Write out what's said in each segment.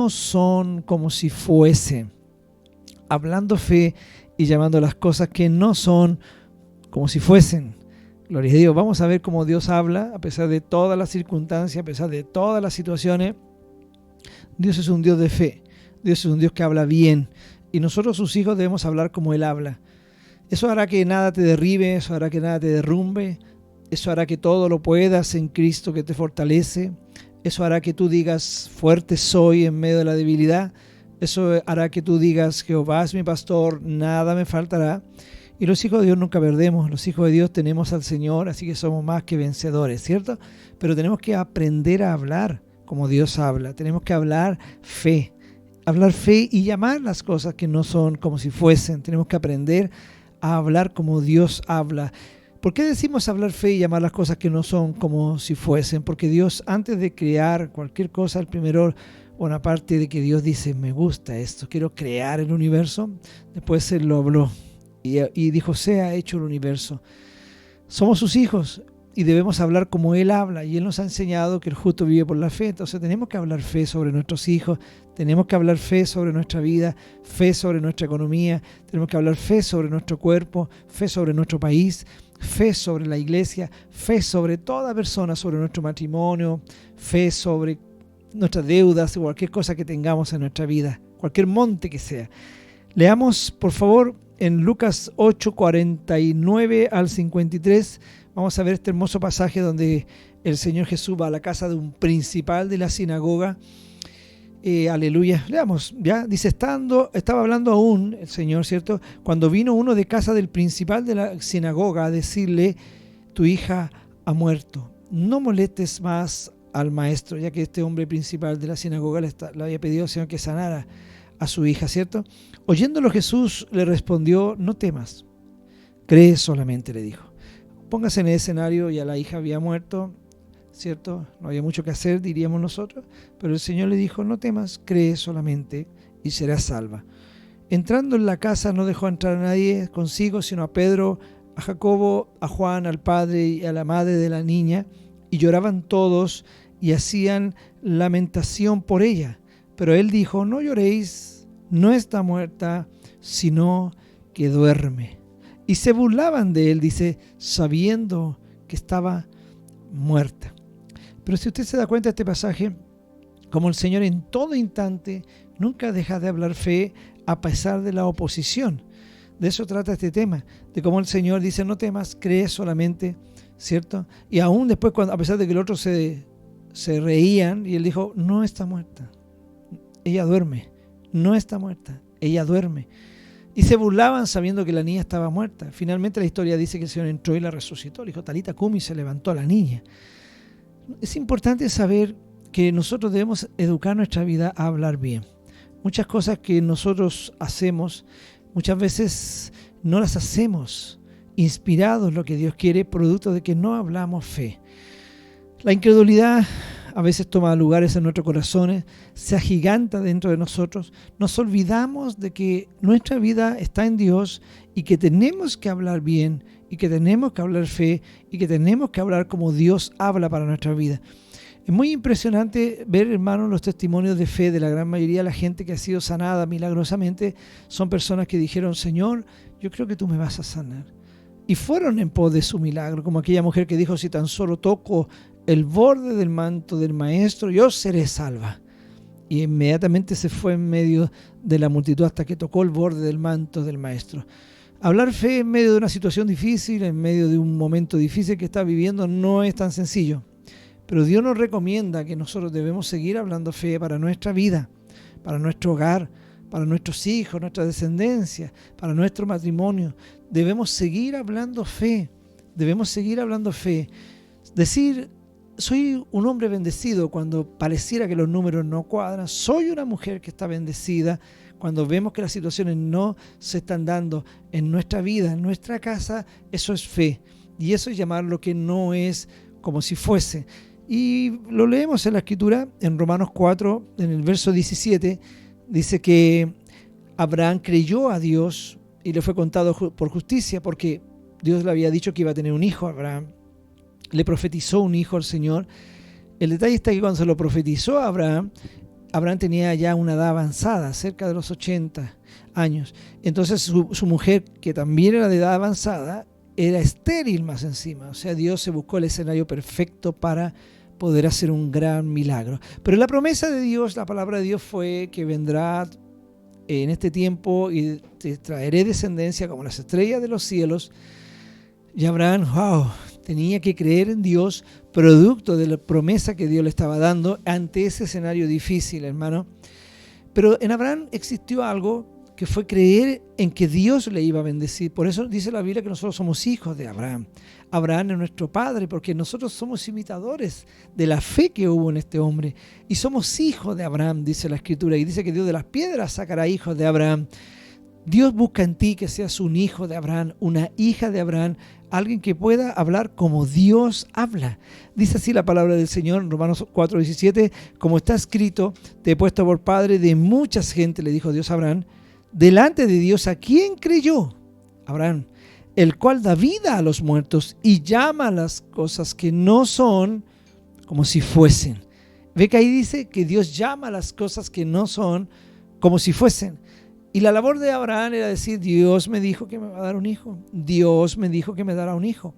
no son como si fuesen. Hablando fe y llamando las cosas que no son como si fuesen. Gloria a Dios. Vamos a ver cómo Dios habla a pesar de todas las circunstancias, a pesar de todas las situaciones. Dios es un Dios de fe. Dios es un Dios que habla bien. Y nosotros, sus hijos, debemos hablar como Él habla. Eso hará que nada te derribe, eso hará que nada te derrumbe. Eso hará que todo lo puedas en Cristo que te fortalece. Eso hará que tú digas, fuerte soy en medio de la debilidad. Eso hará que tú digas, Jehová es mi pastor, nada me faltará. Y los hijos de Dios nunca perdemos. Los hijos de Dios tenemos al Señor, así que somos más que vencedores, ¿cierto? Pero tenemos que aprender a hablar como Dios habla. Tenemos que hablar fe. Hablar fe y llamar las cosas que no son como si fuesen. Tenemos que aprender a hablar como Dios habla. ¿Por qué decimos hablar fe y llamar las cosas que no son como si fuesen? Porque Dios, antes de crear cualquier cosa, el primero, una parte de que Dios dice, me gusta esto, quiero crear el universo, después Él lo habló y dijo, sea hecho el universo. Somos sus hijos y debemos hablar como Él habla, y Él nos ha enseñado que el justo vive por la fe. Entonces tenemos que hablar fe sobre nuestros hijos, tenemos que hablar fe sobre nuestra vida, fe sobre nuestra economía, tenemos que hablar fe sobre nuestro cuerpo, fe sobre nuestro país, fe sobre la iglesia, fe sobre toda persona, sobre nuestro matrimonio, fe sobre nuestras deudas o cualquier cosa que tengamos en nuestra vida, cualquier monte que sea. Leamos, por favor, en Lucas 8, 49 al 53, vamos a ver este hermoso pasaje donde el Señor Jesús va a la casa de un principal de la sinagoga. Aleluya. Leamos, ya dice, estaba hablando aún el Señor, ¿cierto? Cuando vino uno de casa del principal de la sinagoga a decirle, tu hija ha muerto, no molestes más al maestro, ya que este hombre principal de la sinagoga le había pedido al Señor que sanara a su hija, ¿cierto? Oyéndolo, Jesús le respondió, no temas, cree solamente, le dijo. Póngase en el escenario, ya la hija había muerto, ¿cierto? No había mucho que hacer, diríamos nosotros, pero el Señor le dijo, no temas, cree solamente y serás salva. Entrando en la casa no dejó entrar a nadie consigo, sino a Pedro, a Jacobo, a Juan, al padre y a la madre de la niña, y lloraban todos y hacían lamentación por ella. Pero él dijo, no lloréis, no está muerta, sino que duerme. Y se burlaban de él, dice, sabiendo que estaba muerta. Pero si usted se da cuenta de este pasaje, como el Señor en todo instante nunca deja de hablar fe a pesar de la oposición. De eso trata este tema, de cómo el Señor dice, no temas, cree solamente, ¿cierto? Y aún después, a pesar de que el otro se reían, y él dijo, no está muerta, ella duerme, no está muerta, ella duerme. Y se burlaban sabiendo que la niña estaba muerta. Finalmente la historia dice que el Señor entró y la resucitó. Le dijo, Talita Cumi, y se levantó la niña. Es importante saber que nosotros debemos educar nuestra vida a hablar bien. Muchas cosas que nosotros hacemos, muchas veces no las hacemos inspirados en lo que Dios quiere, producto de que no hablamos fe. La incredulidad a veces toma lugares en nuestros corazones, se agiganta dentro de nosotros. Nos olvidamos de que nuestra vida está en Dios y que tenemos que hablar bien y que tenemos que hablar fe y que tenemos que hablar como Dios habla para nuestra vida. Es muy impresionante ver, hermanos, los testimonios de fe de la gran mayoría de la gente que ha sido sanada milagrosamente. Son personas que dijeron, Señor, yo creo que tú me vas a sanar. Y fueron en pos de su milagro, como aquella mujer que dijo, si tan solo toco el borde del manto del maestro, yo seré salva. Y inmediatamente se fue en medio de la multitud hasta que tocó el borde del manto del maestro. Hablar fe en medio de una situación difícil, en medio de un momento difícil que está viviendo, no es tan sencillo. Pero Dios nos recomienda que nosotros debemos seguir hablando fe para nuestra vida, para nuestro hogar, para nuestros hijos, nuestra descendencia, para nuestro matrimonio. Debemos seguir hablando fe, debemos seguir hablando fe. Decir, soy un hombre bendecido cuando pareciera que los números no cuadran, soy una mujer que está bendecida cuando vemos que las situaciones no se están dando en nuestra vida, en nuestra casa. Eso es fe, y eso es llamar lo que no es como si fuese. Y lo leemos en la Escritura, en Romanos 4, en el verso 17, dice que Abraham creyó a Dios y le fue contado por justicia, porque Dios le había dicho que iba a tener un hijo a Abraham. Le profetizó un hijo al Señor. El detalle está que cuando se lo profetizó a Abraham, Abraham tenía ya una edad avanzada, cerca de los 80 años. Entonces su mujer, que también era de edad avanzada, era estéril más encima. O sea, Dios se buscó el escenario perfecto para poder hacer un gran milagro. Pero la promesa de Dios, la palabra de Dios fue que vendrá en este tiempo y te traeré descendencia como las estrellas de los cielos. Y Abraham, tenía que creer en Dios, producto de la promesa que Dios le estaba dando ante ese escenario difícil, hermano. Pero en Abraham existió algo que fue creer en que Dios le iba a bendecir. Por eso dice la Biblia que nosotros somos hijos de Abraham. Abraham es nuestro padre, porque nosotros somos imitadores de la fe que hubo en este hombre. Y somos hijos de Abraham, dice la Escritura. Y dice que Dios de las piedras sacará hijos de Abraham. Dios busca en ti que seas un hijo de Abraham, una hija de Abraham, alguien que pueda hablar como Dios habla. Dice así la palabra del Señor en Romanos 4:17, como está escrito, te he puesto por padre de muchas gentes, le dijo Dios a Abraham, delante de Dios, ¿a quién creyó? Abraham, el cual da vida a los muertos y llama a las cosas que no son como si fuesen. Ve que ahí dice que Dios llama a las cosas que no son como si fuesen. Y la labor de Abraham era decir, Dios me dijo que me va a dar un hijo. Dios me dijo que me dará un hijo.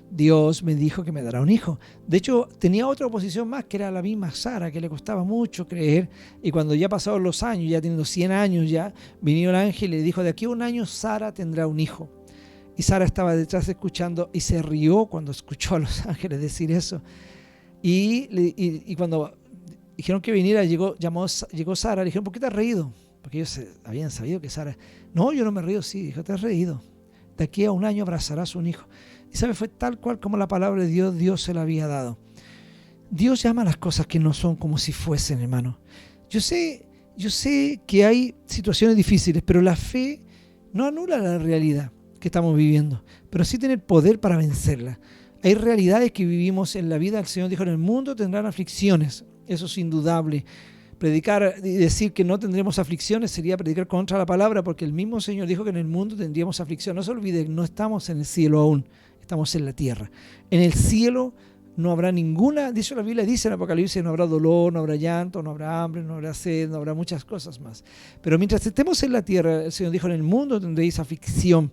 Dios me dijo que me dará un hijo. De hecho, tenía otra oposición más, que era la misma Sara, que le costaba mucho creer. Y cuando ya pasaron los años, ya teniendo 100 años ya, vino el ángel y le dijo, de aquí a un año Sara tendrá un hijo. Y Sara estaba detrás escuchando y se rió cuando escuchó a los ángeles decir eso. Y cuando dijeron que viniera, llegó Sara, le dijeron, ¿por qué te has reído? Porque ellos habían sabido que Sara... No, yo no me río, sí, dijo, te has reído. De aquí a un año abrazarás un hijo. Y sabe, fue tal cual como la palabra de Dios se la había dado. Dios llama a las cosas que no son como si fuesen, hermano. Yo sé que hay situaciones difíciles, pero la fe no anula la realidad que estamos viviendo, pero sí tiene el poder para vencerla. Hay realidades que vivimos en la vida. El Señor dijo, en el mundo tendrán aflicciones. Eso es indudable. Predicar y decir que no tendremos aflicciones sería predicar contra la palabra, porque el mismo Señor dijo que en el mundo tendríamos aflicción. No se olviden, no estamos en el cielo aún, estamos en la tierra. En el cielo no habrá ninguna, dice la Biblia, dice en Apocalipsis, no habrá dolor, no habrá llanto, no habrá hambre, no habrá sed, no habrá muchas cosas más. Pero mientras estemos en la tierra, el Señor dijo, en el mundo tendréis aflicción.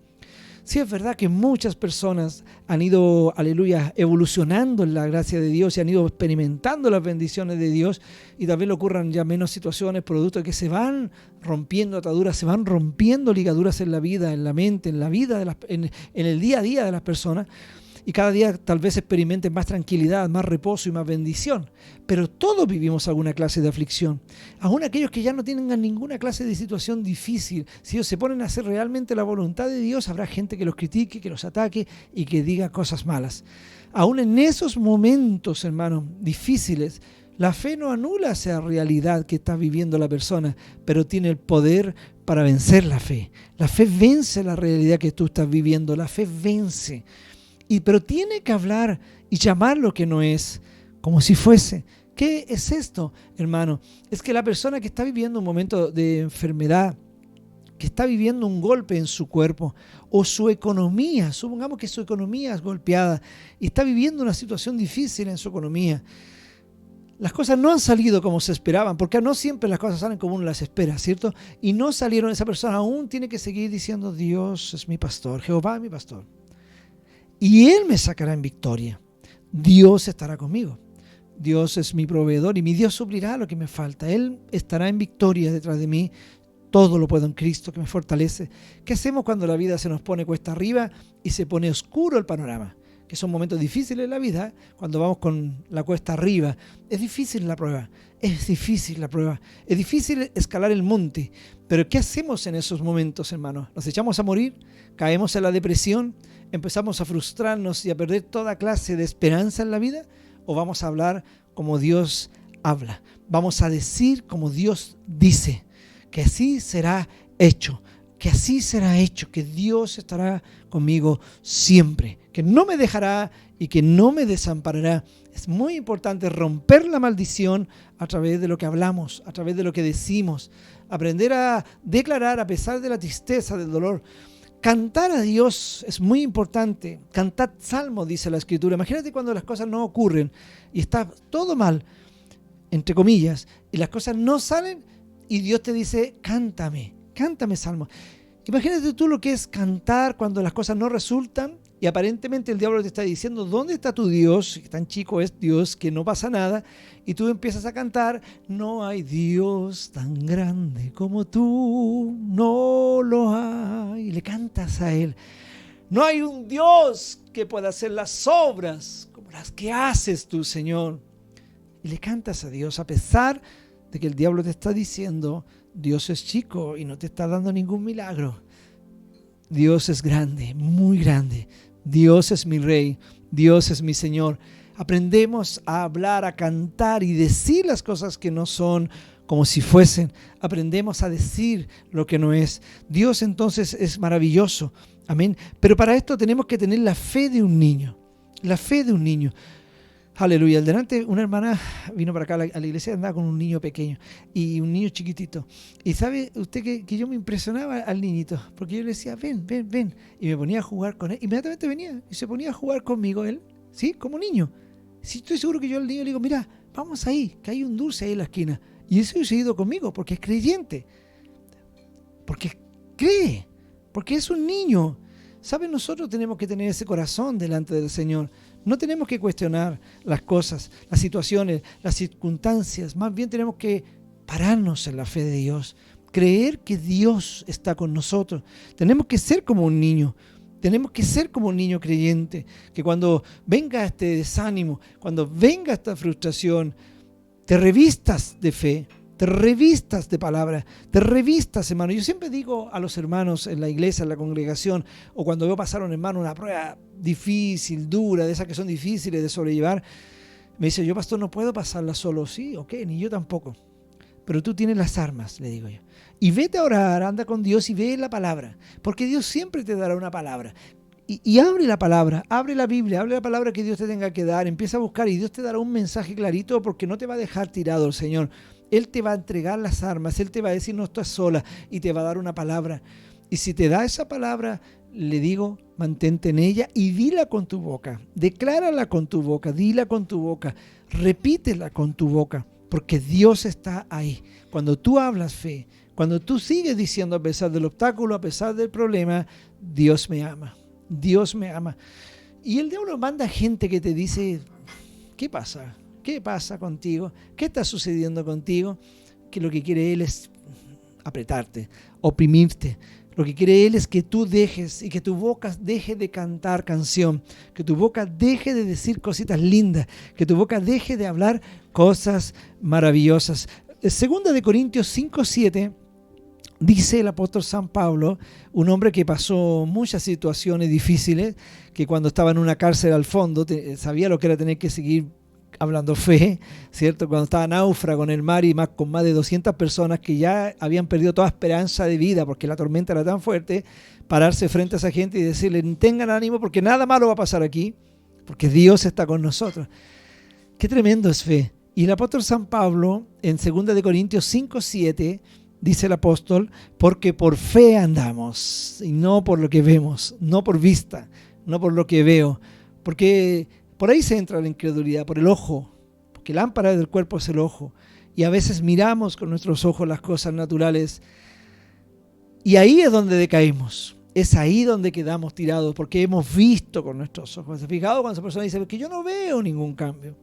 Sí, es verdad que muchas personas han ido, aleluya, evolucionando en la gracia de Dios y han ido experimentando las bendiciones de Dios, y tal vez le ocurran ya menos situaciones producto de que se van rompiendo ataduras, se van rompiendo ligaduras en la vida, en la mente, en la vida, en el día a día de las personas, y cada día tal vez experimenten más tranquilidad, más reposo y más bendición. Pero todos vivimos alguna clase de aflicción. Aún aquellos que ya no tienen ninguna clase de situación difícil, si ellos se ponen a hacer realmente la voluntad de Dios, habrá gente que los critique, que los ataque y que diga cosas malas. Aún en esos momentos, hermanos, difíciles, la fe no anula esa realidad que está viviendo la persona, pero tiene el poder para vencer la fe. La fe vence la realidad que tú estás viviendo, la fe vence. Pero tiene que hablar y llamar lo que no es como si fuese. ¿Qué es esto, hermano? Es que la persona que está viviendo un momento de enfermedad, que está viviendo un golpe en su cuerpo, o su economía, supongamos que su economía es golpeada y está viviendo una situación difícil en su economía, las cosas no han salido como se esperaban, porque no siempre las cosas salen como uno las espera, ¿cierto? Y no salieron, esa persona aún tiene que seguir diciendo, Dios es mi pastor, Jehová es mi pastor. Y Él me sacará en victoria. Dios estará conmigo. Dios es mi proveedor y mi Dios suplirá lo que me falta. Él estará en victoria detrás de mí. Todo lo puedo en Cristo que me fortalece. ¿Qué hacemos cuando la vida se nos pone cuesta arriba y se pone oscuro el panorama? Que son momentos difíciles en la vida, cuando vamos con la cuesta arriba. Es difícil la prueba. Es difícil la prueba. Es difícil escalar el monte. Pero ¿qué hacemos en esos momentos, hermanos? ¿Nos echamos a morir? ¿Caemos en la depresión? ¿Empezamos a frustrarnos y a perder toda clase de esperanza en la vida? ¿O vamos a hablar como Dios habla? Vamos a decir como Dios dice, que así será hecho, que así será hecho, que Dios estará conmigo siempre, que no me dejará y que no me desamparará. Es muy importante romper la maldición a través de lo que hablamos, a través de lo que decimos, aprender a declarar a pesar de la tristeza, del dolor. Cantar a Dios es muy importante. Cantad salmos, dice la Escritura. Imagínate cuando las cosas no ocurren y está todo mal. entre comillas, y las cosas no salen y Dios te dice, cántame salmos. Imagínate tú lo que es cantar cuando las cosas no resultan y aparentemente el diablo te está diciendo, ¿dónde está tu Dios? Tan chico es Dios que no pasa nada. Y tú empiezas a cantar, no hay Dios tan grande como tú, no lo hay. Y le cantas a Él. No hay un Dios que pueda hacer las obras como las que haces tú, Señor. Y le cantas a Dios a pesar de que el diablo te está diciendo, Dios es chico y no te está dando ningún milagro. Dios es grande, muy grande. Dios es mi Rey, Dios es mi Señor. Aprendemos a hablar, a cantar y decir las cosas que no son como si fuesen. Aprendemos a decir lo que no es. Dios entonces es maravilloso. Amén. Pero para esto tenemos que tener la fe de un niño. La fe de un niño. Aleluya. Delante una hermana vino para acá a la iglesia, andaba con un niño pequeño y un niño chiquitito. Y sabe usted que yo me impresionaba al niñito, porque yo le decía, ven. Y me ponía a jugar con él. Inmediatamente venía y se ponía a jugar conmigo él, ¿sí? Como niño. Sí, estoy seguro que yo al niño le digo, mira, vamos ahí, que hay un dulce ahí en la esquina. Y eso ha seguido conmigo, porque es creyente. Porque cree, porque es un niño. ¿Saben? Nosotros tenemos que tener ese corazón delante del Señor. No tenemos que cuestionar las cosas, las situaciones, las circunstancias. Más bien tenemos que pararnos en la fe de Dios. Creer que Dios está con nosotros. Tenemos que ser como un niño. Tenemos que ser como un niño creyente. Que cuando venga este desánimo, cuando venga esta frustración, te revistas de fe. Te revistas de palabra, te revistas, hermano. Yo siempre digo a los hermanos en la iglesia, en la congregación, o cuando veo pasar a un hermano una prueba difícil, dura, de esas que son difíciles de sobrellevar, me dice, yo pastor no puedo pasarla solo. Sí, ok, ni yo tampoco. Pero tú tienes las armas, le digo yo. Y vete a orar, anda con Dios y ve la palabra, porque Dios siempre te dará una palabra. Y abre la palabra, abre la Biblia, abre la palabra que Dios te tenga que dar, empieza a buscar y Dios te dará un mensaje clarito porque no te va a dejar tirado el Señor. Él te va a entregar las armas, Él te va a decir no estás sola y te va a dar una palabra. Y si te da esa palabra, le digo, mantente en ella y dila con tu boca, declárala con tu boca, dila con tu boca, repítela con tu boca, porque Dios está ahí. Cuando tú hablas fe, cuando tú sigues diciendo a pesar del obstáculo, a pesar del problema, Dios me ama. Dios me ama. Y el diablo manda gente que te dice, ¿qué pasa? ¿Qué pasa contigo? ¿Qué está sucediendo contigo? Que lo que quiere él es apretarte, oprimirte. Lo que quiere él es que tú dejes y que tu boca deje de cantar canción, que tu boca deje de decir cositas lindas, que tu boca deje de hablar cosas maravillosas. Segunda de Corintios 5:7 dice el apóstol San Pablo, un hombre que pasó muchas situaciones difíciles, que cuando estaba en una cárcel al fondo sabía lo que era tener que seguir hablando fe, ¿cierto? Cuando estaba náufrago en el mar y con más de 200 personas que ya habían perdido toda esperanza de vida porque la tormenta era tan fuerte, pararse frente a esa gente y decirle, tengan ánimo porque nada malo va a pasar aquí, porque Dios está con nosotros. Qué tremendo es fe. Y el apóstol San Pablo, en 2 de Corintios 5:7, dice el apóstol, porque por fe andamos y no por lo que vemos, no por vista, no por lo que veo, porque por ahí se entra la incredulidad, por el ojo, porque la lámpara del cuerpo es el ojo, y a veces miramos con nuestros ojos las cosas naturales, y ahí es donde decaímos, es ahí donde quedamos tirados, porque hemos visto con nuestros ojos. ¿Se ha fijado cuando esa persona dice que yo no veo ningún cambio?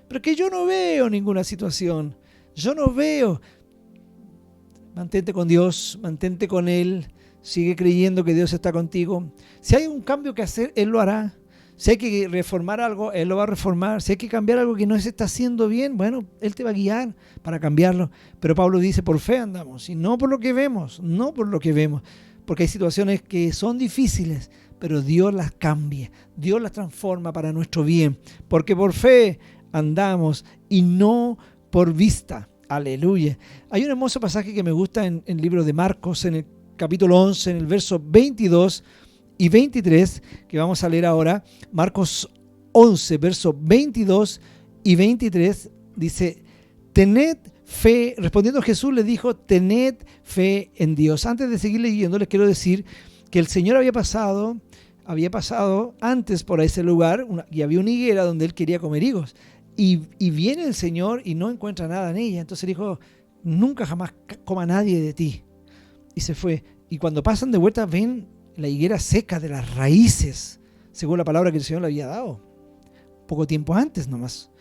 Pero que yo no veo ninguna situación, yo no veo. Mantente con Dios, mantente con Él, sigue creyendo que Dios está contigo. Si hay un cambio que hacer, Él lo hará. Si hay que reformar algo, Él lo va a reformar. Si hay que cambiar algo que no se está haciendo bien, bueno, Él te va a guiar para cambiarlo. Pero Pablo dice, por fe andamos, y no por lo que vemos, no por lo que vemos. Porque hay situaciones que son difíciles, pero Dios las cambia, Dios las transforma para nuestro bien. Porque por fe andamos y no por vista. Aleluya. Hay un hermoso pasaje que me gusta en el libro de Marcos, en el capítulo 11, en el verso 22 y 23, que vamos a leer ahora. Marcos 11, verso 22 y 23, dice, tened fe, respondiendo Jesús les dijo, tened fe en Dios. Antes de seguir leyendo, les quiero decir que el Señor había pasado antes por ese lugar y había una higuera donde Él quería comer higos. Y viene el Señor y no encuentra nada en ella. Entonces dijo, nunca jamás coma nadie de ti. Y se fue. Y cuando pasan de vuelta ven la higuera seca de las raíces, según la palabra que el Señor le había dado, poco tiempo antes nomás.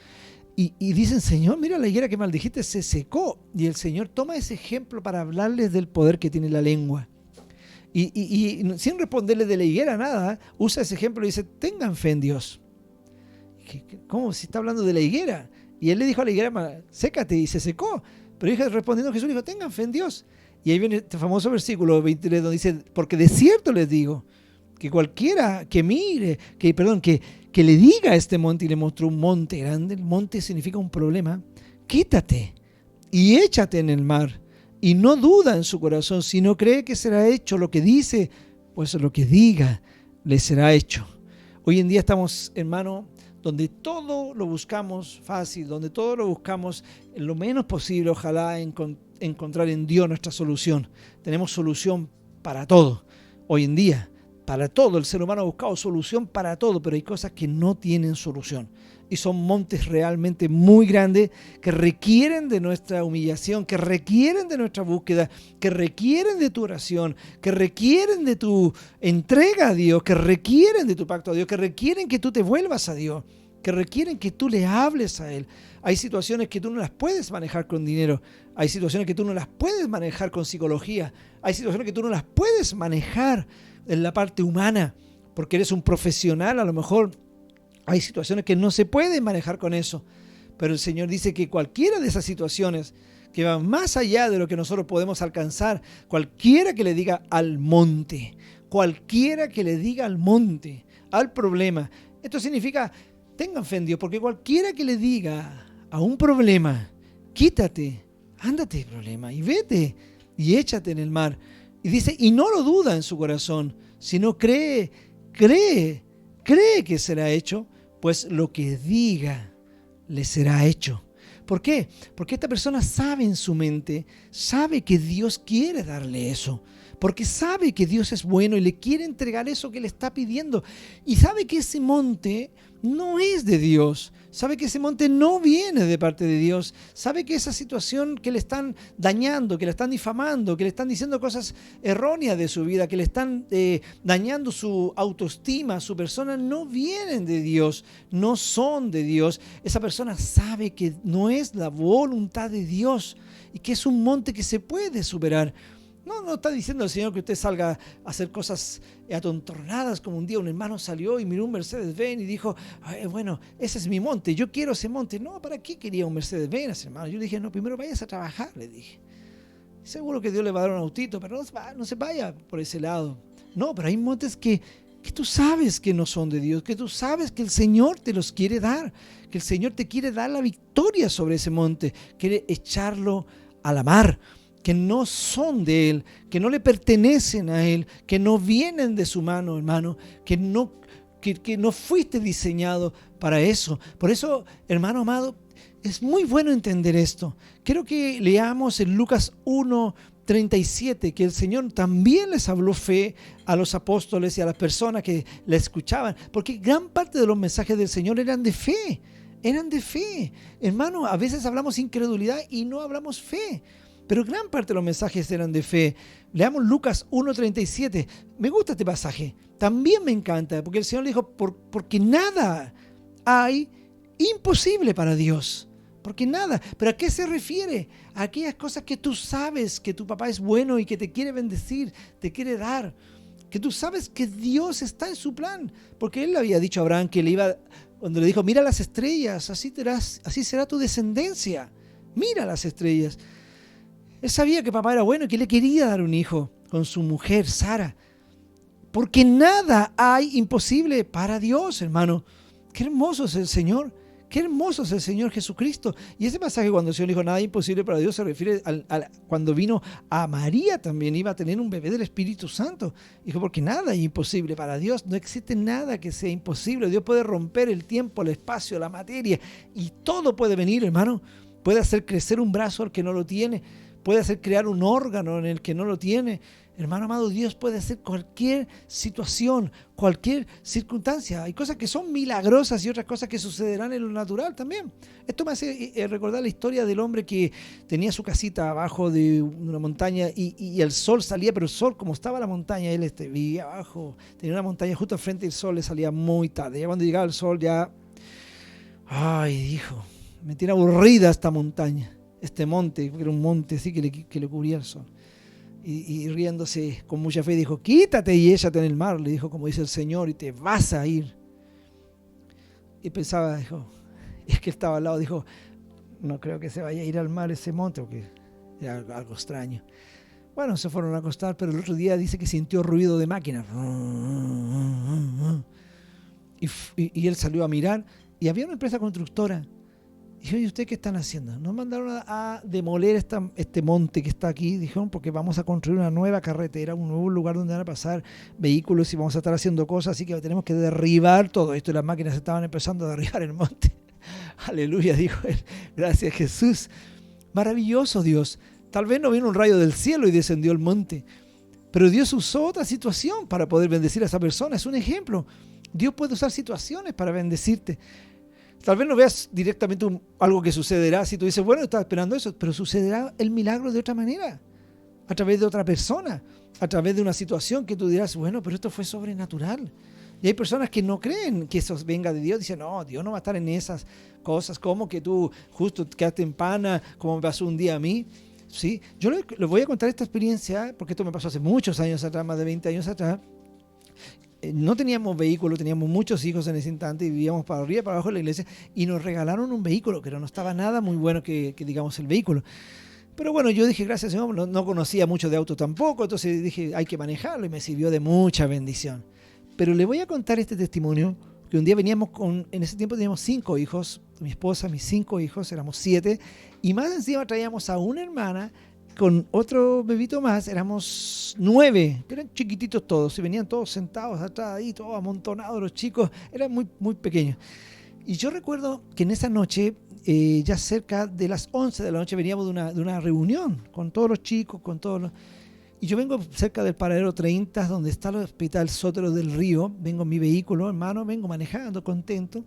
Y dicen, Señor, mira la higuera que maldijiste se secó. Y el Señor toma ese ejemplo para hablarles del poder que tiene la lengua. Y sin responderle de la higuera nada, usa ese ejemplo y dice, tengan fe en Dios. ¿Cómo? Si está hablando de la higuera. Y él le dijo a la higuera, sécate, y se secó. Pero respondiendo Jesús, dijo, tengan fe en Dios. Y ahí viene este famoso versículo 23 donde dice, porque de cierto les digo, que cualquiera que mire, que le diga a este monte, y le mostró un monte grande, el monte significa un problema, quítate y échate en el mar. Y no duda en su corazón, sino cree que será hecho lo que dice, pues lo que diga le será hecho. Hoy en día estamos, hermano, donde todo lo buscamos fácil, donde todo lo buscamos en lo menos posible, ojalá encontrar en Dios nuestra solución. Tenemos solución para todo. Hoy en día, para todo, el ser humano ha buscado solución para todo, pero hay cosas que no tienen solución. Y son montes realmente muy grandes que requieren de nuestra humillación, que requieren de nuestra búsqueda, que requieren de tu oración, que requieren de tu entrega a Dios, que requieren de tu pacto a Dios, que requieren que tú te vuelvas a Dios, que requieren que tú le hables a Él. Hay situaciones que tú no las puedes manejar con dinero, hay situaciones que tú no las puedes manejar con psicología, hay situaciones que tú no las puedes manejar en la parte humana, porque eres un profesional a lo mejor. Hay situaciones que no se pueden manejar con eso, pero el Señor dice que cualquiera de esas situaciones que van más allá de lo que nosotros podemos alcanzar, cualquiera que le diga al monte, al problema, esto significa, tengan fe en Dios, porque cualquiera que le diga a un problema, quítate, ándate problema y vete y échate en el mar. Y dice, y no lo duda en su corazón, sino cree que será hecho, pues lo que diga le será hecho. ¿Por qué? Porque esta persona sabe en su mente, sabe que Dios quiere darle eso, porque sabe que Dios es bueno y le quiere entregar eso que le está pidiendo. Y sabe que ese monte no es de Dios, sabe que ese monte no viene de parte de Dios, sabe que esa situación que le están dañando, que le están difamando, que le están diciendo cosas erróneas de su vida, que le están dañando su autoestima, su persona, no vienen de Dios, no son de Dios. Esa persona sabe que no es la voluntad de Dios y que es un monte que se puede superar. No está diciendo el Señor que usted salga a hacer cosas atontornadas, como un día un hermano salió y miró un Mercedes-Benz y dijo, bueno, ese es mi monte, yo quiero ese monte. No, ¿para qué quería un Mercedes-Benz, hermano? Yo le dije, no, primero vayas a trabajar, le dije. Seguro que Dios le va a dar un autito, pero no se vaya por ese lado. No, pero hay montes que tú sabes que no son de Dios, que tú sabes que el Señor te los quiere dar, que el Señor te quiere dar la victoria sobre ese monte, quiere echarlo a la mar, que no son de Él, que no le pertenecen a Él, que no vienen de su mano, hermano, que no fuiste diseñado para eso. Por eso, hermano amado, es muy bueno entender esto. Quiero que leamos en Lucas 1:37, que el Señor también les habló fe a los apóstoles y a las personas que le escuchaban, porque gran parte de los mensajes del Señor eran de fe, Hermano, a veces hablamos incredulidad y no hablamos fe. Pero gran parte de los mensajes eran de fe. Leamos Lucas 1:37. Me gusta este pasaje. También me encanta, porque el Señor le dijo, porque nada hay imposible para Dios. Porque nada. ¿Pero a qué se refiere? A aquellas cosas que tú sabes que tu papá es bueno y que te quiere bendecir, te quiere dar. Que tú sabes que Dios está en su plan. Porque Él le había dicho a Abraham cuando le dijo, mira las estrellas, así será tu descendencia. Mira las estrellas. Él sabía que papá era bueno y que le quería dar un hijo con su mujer, Sara. Porque nada hay imposible para Dios, hermano. Qué hermoso es el Señor. Qué hermoso es el Señor Jesucristo. Y ese pasaje cuando el Señor dijo nada imposible para Dios se refiere cuando vino a María también. Iba a tener un bebé del Espíritu Santo. Dijo, porque nada es imposible para Dios. No existe nada que sea imposible. Dios puede romper el tiempo, el espacio, la materia. Y todo puede venir, hermano. Puede hacer crecer un brazo al que no lo tiene. puede hacer crear un órgano en el que no lo tiene. Hermano amado, Dios puede hacer cualquier situación, cualquier circunstancia. Hay cosas que son milagrosas y otras cosas que sucederán en lo natural también. Esto me hace recordar la historia del hombre que tenía su casita abajo de una montaña y el sol salía, pero el sol, como estaba la montaña, él vivía abajo, tenía una montaña justo al frente y el sol le salía muy tarde. Ya cuando llegaba el sol ya, dijo, me tiene aburrida esta montaña, este monte, porque era un monte así que le cubría el sol. Y riéndose con mucha fe dijo, quítate y échate en el mar, le dijo como dice el Señor, y te vas a ir. Y pensaba, dijo, es que estaba al lado, dijo, no creo que se vaya a ir al mar ese monte, porque era algo extraño. Bueno, se fueron a acostar, pero el otro día dice que sintió ruido de máquinas. Y él salió a mirar, y había una empresa constructora. Y dijo, ¿y ustedes qué están haciendo? Nos mandaron a demoler este monte que está aquí, dijeron, porque vamos a construir una nueva carretera, un nuevo lugar donde van a pasar vehículos y vamos a estar haciendo cosas, así que tenemos que derribar todo esto. Y las máquinas estaban empezando a derribar el monte. Aleluya, dijo él. Gracias, Jesús. Maravilloso Dios. Tal vez no vino un rayo del cielo y descendió el monte, pero Dios usó otra situación para poder bendecir a esa persona. Es un ejemplo. Dios puede usar situaciones para bendecirte. Tal vez no veas directamente algo que sucederá si tú dices, bueno, estaba esperando eso, pero sucederá el milagro de otra manera, a través de otra persona, a través de una situación que tú dirás, bueno, pero esto fue sobrenatural. Y hay personas que no creen que eso venga de Dios, dicen, no, Dios no va a estar en esas cosas, como que tú justo quedaste en pana, como me pasó un día a mí. ¿Sí? Yo les voy a contar esta experiencia, porque esto me pasó hace muchos años atrás, más de 20 años atrás. No teníamos vehículo, teníamos muchos hijos en ese instante y vivíamos para arriba y para abajo de la iglesia y nos regalaron un vehículo, pero no estaba nada muy bueno que digamos el vehículo. Pero bueno, yo dije, gracias Señor, no conocía mucho de auto tampoco, entonces dije, hay que manejarlo y me sirvió de mucha bendición. Pero le voy a contar este testimonio, que un día veníamos en ese tiempo teníamos 5 hijos, mi esposa, mis 5 hijos, éramos 7, y más encima traíamos a una hermana con otro bebito más, éramos 9, pero eran chiquititos todos, y venían todos sentados atrás ahí, todos amontonados los chicos, eran muy, muy pequeños. Y yo recuerdo que en esa noche, ya cerca de las 11 de la noche, veníamos de una reunión con todos los chicos, y yo vengo cerca del paradero 30, donde está el hospital Sotero del Río, vengo en mi vehículo, hermano, vengo manejando, contento,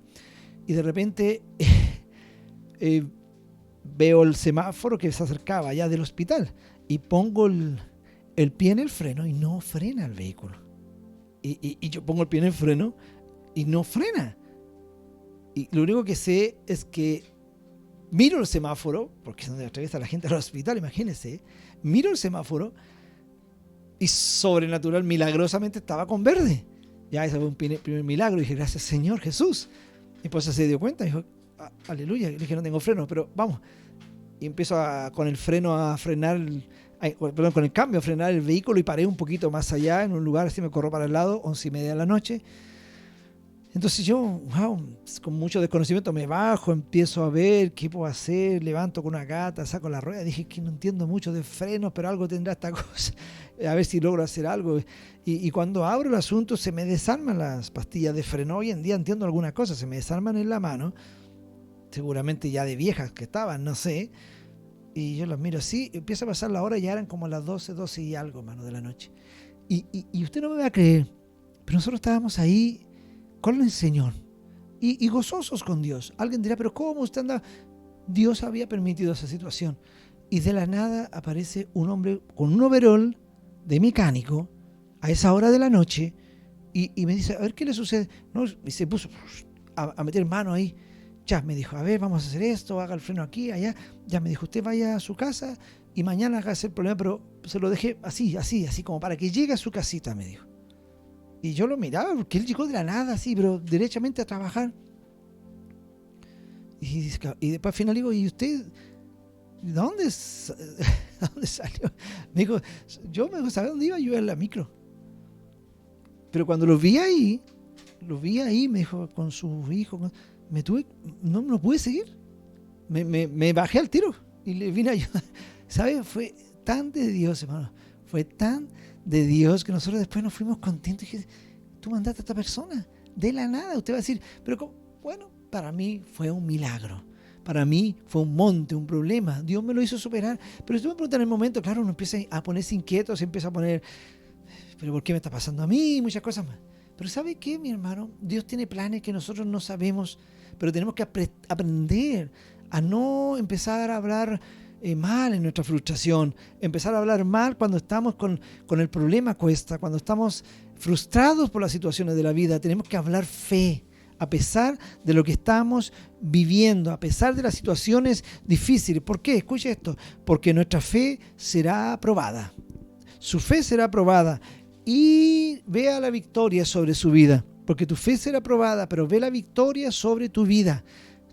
y de repente veo el semáforo que se acercaba allá del hospital y pongo el pie en el freno y no frena el vehículo. Y yo pongo el pie en el freno y no frena. Y lo único que sé es que miro el semáforo, porque es donde atraviesa la gente al hospital, imagínense, miro el semáforo y sobrenatural, milagrosamente estaba con verde. Ya ese fue un primer milagro. Y dije, gracias Señor Jesús. Mi esposa se dio cuenta y dijo, aleluya. Le dije, no tengo freno, pero vamos. Y empiezo con el freno a frenar, con el cambio a frenar el vehículo y paré un poquito más allá, en un lugar así, me corro para el lado, 11:30 de la noche. Entonces yo, con mucho desconocimiento me bajo, empiezo a ver qué puedo hacer, levanto con una gata, saco la rueda, dije que no entiendo mucho de frenos, pero algo tendrá esta cosa, a ver si logro hacer algo. Y cuando abro el asunto se me desarman las pastillas de freno, hoy en día entiendo algunas cosas, se me desarman en la mano, seguramente ya de viejas que estaban, no sé, y yo las miro así, empieza a pasar la hora y ya eran como las 12 y algo, mano, de la noche. Y usted no me va a creer, pero nosotros estábamos ahí con el Señor y gozosos con Dios. Alguien dirá, pero ¿cómo usted anda? Dios había permitido esa situación. Y de la nada aparece un hombre con un overol de mecánico a esa hora de la noche y me dice, a ver qué le sucede. No, y se puso a meter mano ahí. Ya, me dijo, a ver, vamos a hacer esto, haga el freno aquí, allá. Ya me dijo, usted vaya a su casa y mañana haga ese problema, pero se lo dejé así, como para que llegue a su casita, me dijo. Y yo lo miraba porque él llegó de la nada, así, pero derechamente a trabajar. Y después al final digo, ¿y usted de dónde salió? Me dijo, ¿sabe dónde iba? Yo en la micro. Pero cuando lo vi ahí, me dijo, con su hijo, no pude seguir. Me bajé al tiro y le vine a ayudar. ¿Sabe? Fue tan de Dios, hermano. Fue tan de Dios que nosotros después nos fuimos contentos y dije, tú mandaste a esta persona de la nada. Usted va a decir, pero ¿cómo? Bueno, para mí fue un milagro. para mí fue un monte, un problema. Dios me lo hizo superar. Pero si tú me preguntas en el momento, claro, uno empieza a ponerse inquieto, se empieza a poner, ¿pero por qué me está pasando a mí? Muchas cosas más. Pero ¿sabe qué, mi hermano? Dios tiene planes que nosotros no sabemos, pero tenemos que aprender a no empezar a hablar mal en nuestra frustración, empezar a hablar mal cuando estamos con el problema cuesta, cuando estamos frustrados por las situaciones de la vida. Tenemos que hablar fe, a pesar de lo que estamos viviendo, a pesar de las situaciones difíciles. ¿Por qué? Escuche esto, porque nuestra fe será aprobada. Su fe será aprobada y vea la victoria sobre su vida, porque tu fe será aprobada, pero ve la victoria sobre tu vida.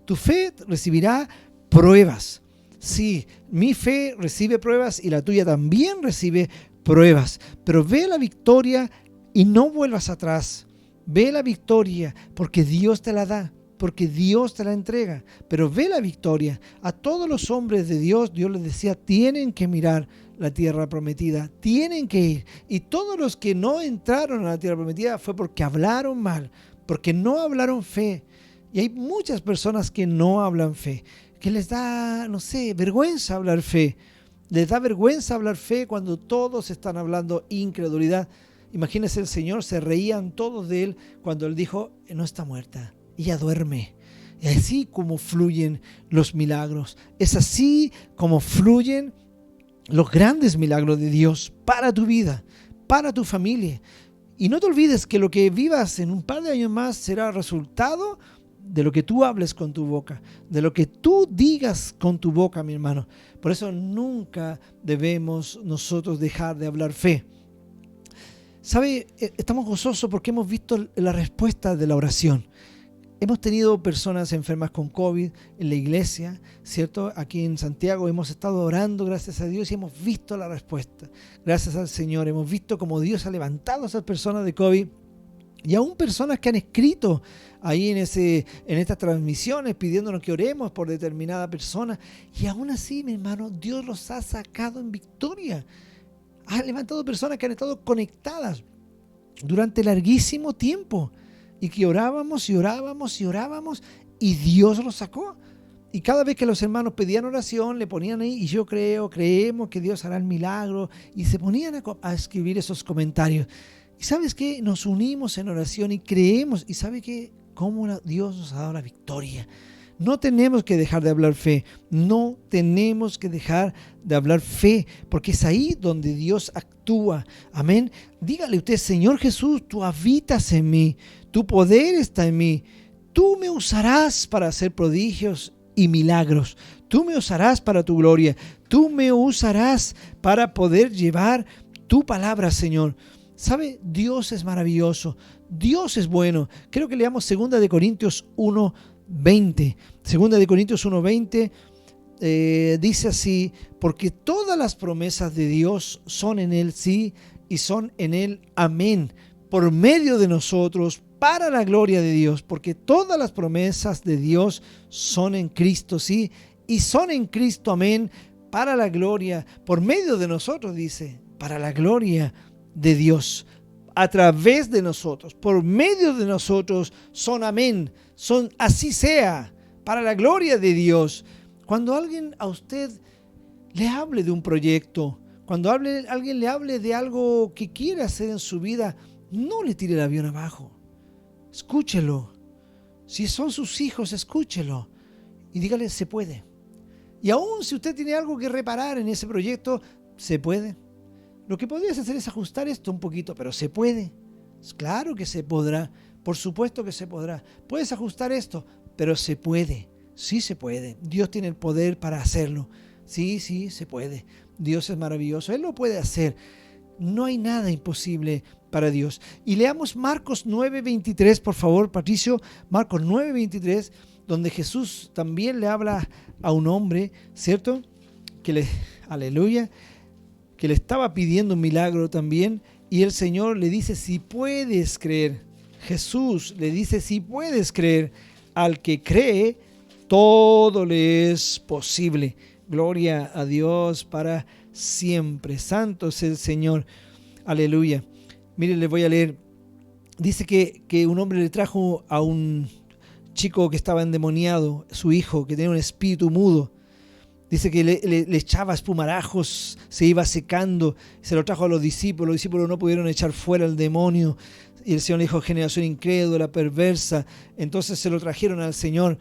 Tu fe recibirá pruebas. Sí, mi fe recibe pruebas y la tuya también recibe pruebas, pero ve la victoria y no vuelvas atrás. Ve la victoria porque Dios te la da, porque Dios te la entrega, pero ve la victoria. A todos los hombres de Dios, Dios les decía, tienen que mirar la tierra prometida, tienen que ir. Y todos los que no entraron a la tierra prometida fue porque hablaron mal, porque no hablaron fe. Y hay muchas personas que no hablan fe, que les da, no sé, vergüenza hablar fe. Les da vergüenza hablar fe cuando todos están hablando incredulidad. Imagínense, el Señor, se reían todos de Él cuando Él dijo, no está muerta, ella duerme. Y así como fluyen los milagros. Es así como fluyen los grandes milagros de Dios para tu vida, para tu familia. Y no te olvides que lo que vivas en un par de años más será resultado de lo que tú hables con tu boca, de lo que tú digas con tu boca, mi hermano. Por eso nunca debemos nosotros dejar de hablar fe. ¿Sabe? Estamos gozosos porque hemos visto la respuesta de la oración. Hemos tenido personas enfermas con COVID en la iglesia, ¿cierto? Aquí en Santiago hemos estado orando, gracias a Dios, y hemos visto la respuesta. Gracias al Señor, hemos visto cómo Dios ha levantado a esas personas de COVID. Y aún personas que han escrito ahí en estas transmisiones pidiéndonos que oremos por determinada persona. Y aún así, mi hermano, Dios los ha sacado en victoria. Ha levantado personas que han estado conectadas durante larguísimo tiempo. Y que orábamos y orábamos y orábamos y Dios los sacó. Y cada vez que los hermanos pedían oración, le ponían ahí, y yo creemos que Dios hará el milagro. Y se ponían a escribir esos comentarios. Y ¿sabes qué? Nos unimos en oración y creemos. ¿Y sabe qué? Cómo Dios nos ha dado la victoria. No tenemos que dejar de hablar fe. No tenemos que dejar de hablar fe. Porque es ahí donde Dios actúa. Amén. Dígale usted, Señor Jesús, tú habitas en mí. Tu poder está en mí. Tú me usarás para hacer prodigios y milagros. Tú me usarás para tu gloria. Tú me usarás para poder llevar tu palabra, Señor. ¿Sabe? Dios es maravilloso. Dios es bueno. Creo que leamos 2 de Corintios 1:20. 2 de Corintios 1:20 dice así: porque todas las promesas de Dios son en Él sí y son en Él amén, por medio de nosotros, para la gloria de Dios. Porque todas las promesas de Dios son en Cristo sí y son en Cristo amén, para la gloria, por medio de nosotros, dice, para la gloria de Dios, a través de nosotros, por medio de nosotros, son amén, son así sea, para la gloria de Dios. Cuando alguien a usted le hable de un proyecto, cuando alguien le hable de algo que quiere hacer en su vida, no le tire el avión abajo, escúchelo. Si son sus hijos, escúchelo y dígale, se puede. Y aún si usted tiene algo que reparar en ese proyecto, se puede. Lo que podrías hacer es ajustar esto un poquito, pero se puede. Claro que se podrá, por supuesto que se podrá. Puedes ajustar esto, pero se puede. Sí se puede. Dios tiene el poder para hacerlo. Sí, se puede. Dios es maravilloso. Él lo puede hacer. No hay nada imposible para Dios. Y leamos Marcos 9:23, por favor, Patricio. Marcos 9:23, donde Jesús también le habla a un hombre, ¿cierto? Aleluya, que le estaba pidiendo un milagro también, y el Señor le dice, si puedes creer. Jesús le dice, si puedes creer, al que cree, todo le es posible. Gloria a Dios para siempre. Santo es el Señor. Aleluya. Miren, les voy a leer. Dice que un hombre le trajo a un chico que estaba endemoniado, su hijo, que tenía un espíritu mudo. Dice que le echaba espumarajos, se iba secando, se lo trajo a los discípulos no pudieron echar fuera el demonio. Y el Señor le dijo, generación incrédula, perversa. Entonces se lo trajeron al Señor.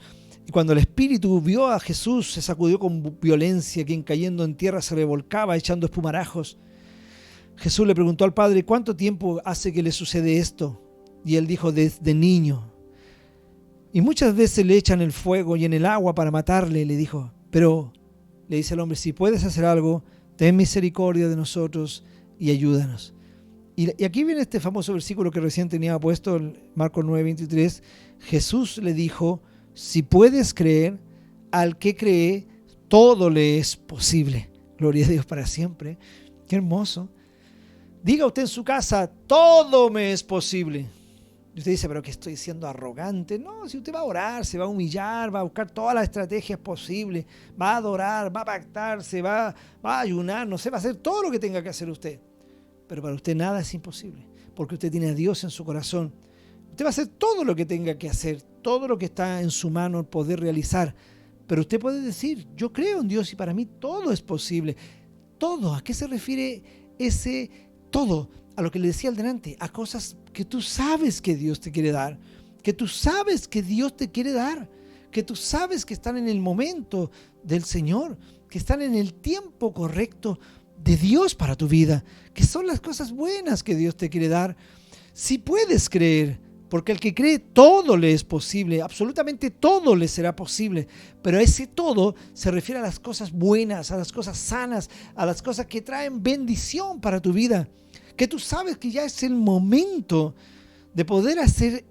Y cuando el espíritu vio a Jesús, se sacudió con violencia, quien cayendo en tierra se revolcaba echando espumarajos. Jesús le preguntó al Padre, ¿cuánto tiempo hace que le sucede esto? Y él dijo, desde niño. Y muchas veces le echan el fuego y en el agua para matarle, le dijo. Pero le dice el hombre, si puedes hacer algo, ten misericordia de nosotros y ayúdanos. Y aquí viene este famoso versículo que recién tenía puesto, Marcos 9:23. Jesús le dijo, si puedes creer, al que cree, todo le es posible. Gloria a Dios para siempre. Qué hermoso. Diga usted en su casa, todo me es posible. Y usted dice, pero que estoy siendo arrogante. No, si usted va a orar, se va a humillar, va a buscar todas las estrategias posibles, va a adorar, va a pactarse, va a ayunar, no sé, va a hacer todo lo que tenga que hacer usted. Pero para usted nada es imposible, porque usted tiene a Dios en su corazón. Usted va a hacer todo lo que tenga que hacer, todo lo que está en su mano poder realizar. Pero usted puede decir, yo creo en Dios y para mí todo es posible. Todo, ¿a qué se refiere ese todo? A lo que le decía al delante, a cosas que tú sabes que Dios te quiere dar, que tú sabes que Dios te quiere dar, que tú sabes que están en el momento del Señor, que están en el tiempo correcto de Dios para tu vida, que son las cosas buenas que Dios te quiere dar. Si puedes creer, porque al que cree todo le es posible, absolutamente todo le será posible, pero ese todo se refiere a las cosas buenas, a las cosas sanas, a las cosas que traen bendición para tu vida, que tú sabes que ya es el momento de poder hacer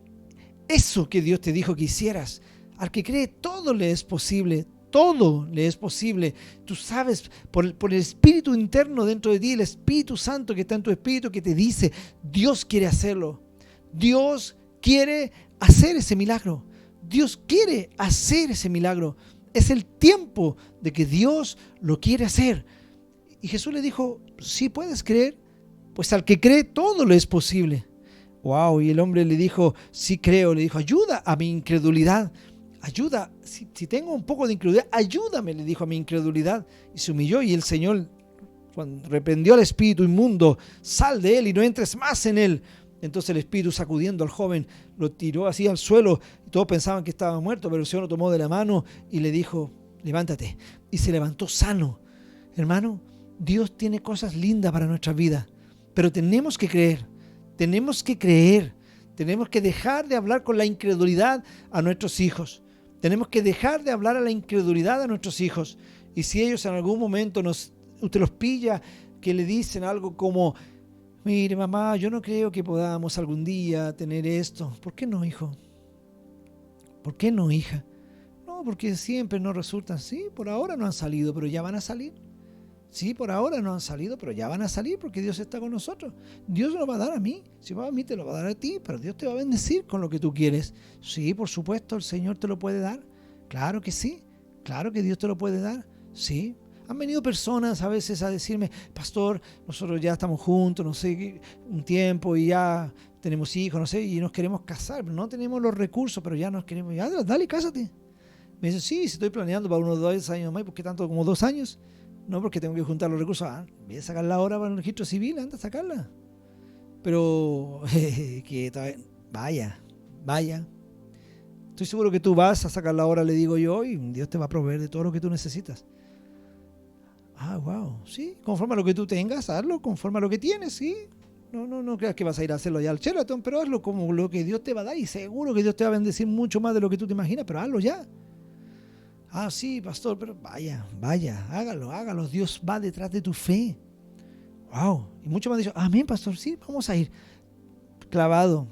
eso que Dios te dijo que hicieras. Al que cree todo le es posible. Todo le es posible. Tú sabes, por el espíritu interno dentro de ti, el Espíritu Santo que está en tu espíritu, que te dice, Dios quiere hacerlo. Dios quiere hacer ese milagro. Dios quiere hacer ese milagro. Es el tiempo de que Dios lo quiere hacer. Y Jesús le dijo, si puedes creer, pues al que cree todo le es posible. Wow, y el hombre le dijo, sí creo, le dijo, ayuda a mi incredulidad. Ayuda, si tengo un poco de incredulidad, ayúdame, le dijo a mi incredulidad. Y se humilló y el Señor, cuando reprendió al espíritu inmundo, sal de él y no entres más en él. Entonces el espíritu, sacudiendo al joven, lo tiró así al suelo. Y todos pensaban que estaba muerto, pero el Señor lo tomó de la mano y le dijo, levántate. Y se levantó sano. Hermano, Dios tiene cosas lindas para nuestra vida, pero tenemos que creer, tenemos que creer. Tenemos que dejar de hablar con la incredulidad a nuestros hijos. Tenemos que dejar de hablar a la incredulidad a nuestros hijos. Y si ellos en algún momento usted los pilla, que le dicen algo como, mire mamá, yo no creo que podamos algún día tener esto. ¿Por qué no, hijo? ¿Por qué no, hija? No, porque siempre no resultan. Sí, por ahora no han salido, pero ya van a salir. Sí, por ahora no han salido, pero ya van a salir porque Dios está con nosotros. Dios lo va a dar a mí. Si va a mí, te lo va a dar a ti, pero Dios te va a bendecir con lo que tú quieres. Sí, por supuesto, el Señor te lo puede dar. Claro que sí. Claro que Dios te lo puede dar. Sí. Han venido personas a veces a decirme, pastor, nosotros ya estamos juntos, no sé, un tiempo y ya tenemos hijos, no sé, y nos queremos casar, pero no tenemos los recursos, pero ya nos queremos. Ya, dale, cásate. Me dicen, sí, estoy planeando para unos 2 años más. ¿Por qué tanto como 2 años? No, porque tengo que juntar los recursos. Voy a sacar la hora para el registro civil, anda a sacarla. Pero, que vaya. Estoy seguro que tú vas a sacar la hora, le digo yo, y Dios te va a proveer de todo lo que tú necesitas. Wow, sí, conforme a lo que tú tengas, hazlo, conforme a lo que tienes, sí. No creas que vas a ir a hacerlo ya al Sheraton, pero hazlo como lo que Dios te va a dar y seguro que Dios te va a bendecir mucho más de lo que tú te imaginas, pero hazlo ya. Sí, pastor, pero vaya, hágalo. Dios va detrás de tu fe. Wow. Y muchos me han dicho, amén, pastor, sí, vamos a ir. Clavado,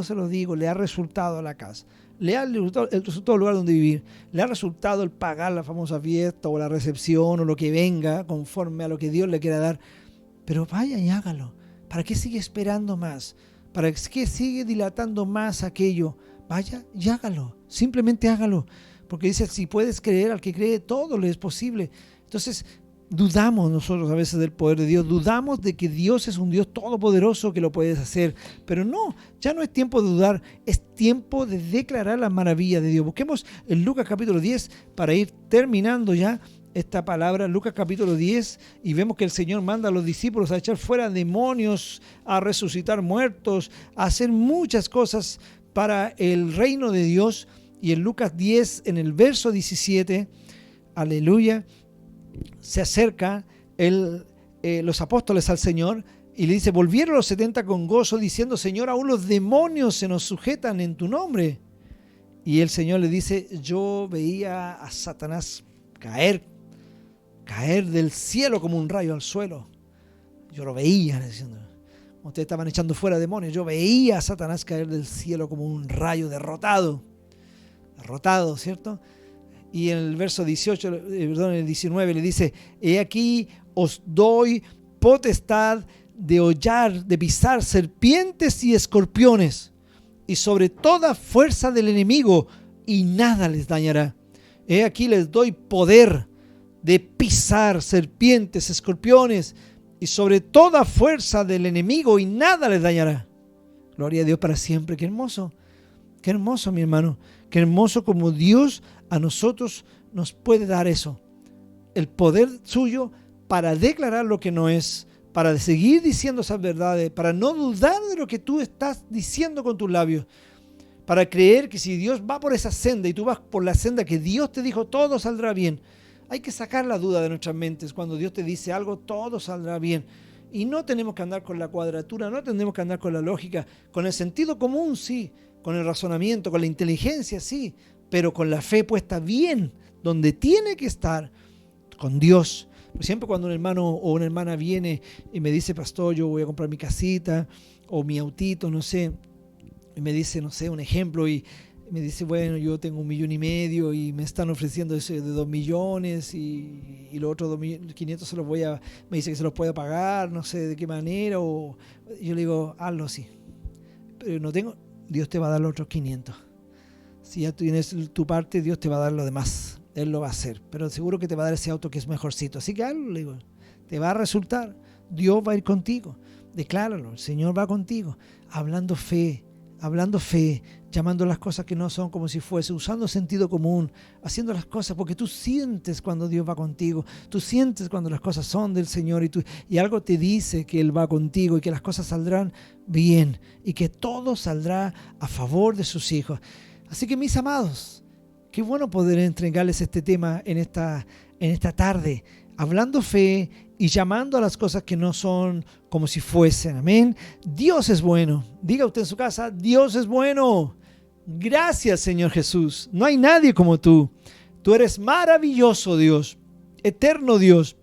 se lo digo, le ha resultado a la casa. Le ha resultado el lugar donde vivir. Le ha resultado el pagar la famosa fiesta o la recepción o lo que venga conforme a lo que Dios le quiera dar. Pero vaya y hágalo. ¿Para qué sigue esperando más? ¿Para qué sigue dilatando más aquello? Vaya y hágalo. Simplemente hágalo. Porque dice, si puedes creer, al que cree todo le es posible. Entonces, Dudamos nosotros a veces del poder de Dios, dudamos de que Dios es un Dios todopoderoso que lo puedes hacer, pero no, ya no es tiempo de dudar, es tiempo de declarar las maravillas de Dios. Busquemos en Lucas capítulo 10 para ir terminando ya esta palabra, Lucas capítulo 10, y vemos que el Señor manda a los discípulos a echar fuera demonios, a resucitar muertos, a hacer muchas cosas para el reino de Dios. Y en Lucas 10, en el verso 17, aleluya, se acerca los apóstoles al Señor y le dice: volvieron los 70 con gozo diciendo: Señor, aún los demonios se nos sujetan en tu nombre. Y el Señor le dice: yo veía a Satanás caer del cielo como un rayo al suelo. Yo lo veía, diciendo, ustedes estaban echando fuera demonios, yo veía a Satanás caer del cielo como un rayo derrotado, ¿cierto? Y en el verso 19 le dice: he aquí os doy potestad de hollar, de pisar serpientes y escorpiones, y sobre toda fuerza del enemigo, y nada les dañará. He aquí les doy poder de pisar serpientes, escorpiones, y sobre toda fuerza del enemigo, y nada les dañará. Gloria a Dios para siempre. Qué hermoso, mi hermano. Qué hermoso como Dios a nosotros nos puede dar eso. El poder suyo para declarar lo que no es, para seguir diciendo esas verdades, para no dudar de lo que tú estás diciendo con tus labios, para creer que si Dios va por esa senda y tú vas por la senda que Dios te dijo, todo saldrá bien. Hay que sacar la duda de nuestras mentes. Cuando Dios te dice algo, todo saldrá bien. Y no tenemos que andar con la cuadratura, no tenemos que andar con la lógica, con el sentido común, sí, con el razonamiento, con la inteligencia, sí, pero con la fe puesta bien, donde tiene que estar, con Dios. Por siempre cuando un hermano o una hermana viene y me dice: pastor, yo voy a comprar mi casita o mi autito, no sé, y me dice, no sé, un ejemplo, y me dice: bueno, yo tengo 1,5 millones y me están ofreciendo ese de 2 millones y los otros 2.500.000 me dice que se los puedo pagar, no sé de qué manera, o yo le digo: hazlo así, pero no tengo, Dios te va a dar los otros 500. Si ya tienes tu parte, Dios te va a dar lo demás, Él lo va a hacer, pero seguro que te va a dar ese auto que es mejorcito, así que hazlo, le digo, te va a resultar, Dios va a ir contigo, decláralo, el Señor va contigo, hablando fe, llamando las cosas que no son como si fuese, usando sentido común, haciendo las cosas porque tú sientes cuando Dios va contigo, tú sientes cuando las cosas son del Señor y algo te dice que Él va contigo y que las cosas saldrán bien y que todo saldrá a favor de sus hijos. Así que, mis amados, qué bueno poder entregarles este tema en esta tarde, hablando fe y llamando a las cosas que no son como si fuesen. Amén. Dios es bueno. Diga usted en su casa: Dios es bueno. Gracias, Señor Jesús. No hay nadie como tú. Tú eres maravilloso, Dios. Eterno Dios.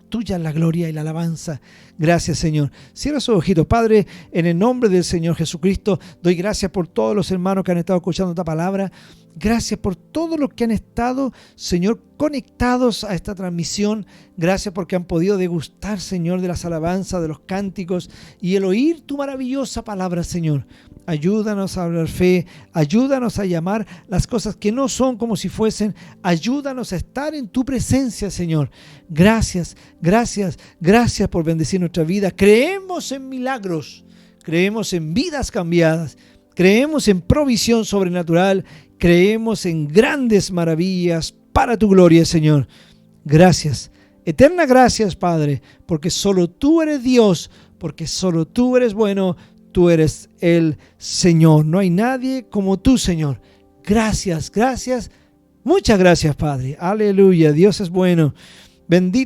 Tuya es la gloria y la alabanza. Gracias, Señor. Cierra sus ojitos. Padre, en el nombre del Señor Jesucristo, doy gracias por todos los hermanos que han estado escuchando esta palabra. Gracias por todos los que han estado, Señor, conectados a esta transmisión. Gracias porque han podido degustar, Señor, de las alabanzas, de los cánticos y el oír tu maravillosa palabra, Señor. Ayúdanos a hablar fe, ayúdanos a llamar las cosas que no son como si fuesen. Ayúdanos a estar en tu presencia, Señor. Gracias, gracias, gracias por bendecir nuestra vida. Creemos en milagros, creemos en vidas cambiadas, creemos en provisión sobrenatural, creemos en grandes maravillas para tu gloria, Señor. Gracias, eterna gracias, Padre, porque solo tú eres Dios, porque solo tú eres bueno. Tú eres el Señor. No hay nadie como tú, Señor. Gracias, gracias. Muchas gracias, Padre. Aleluya. Dios es bueno. Bendito.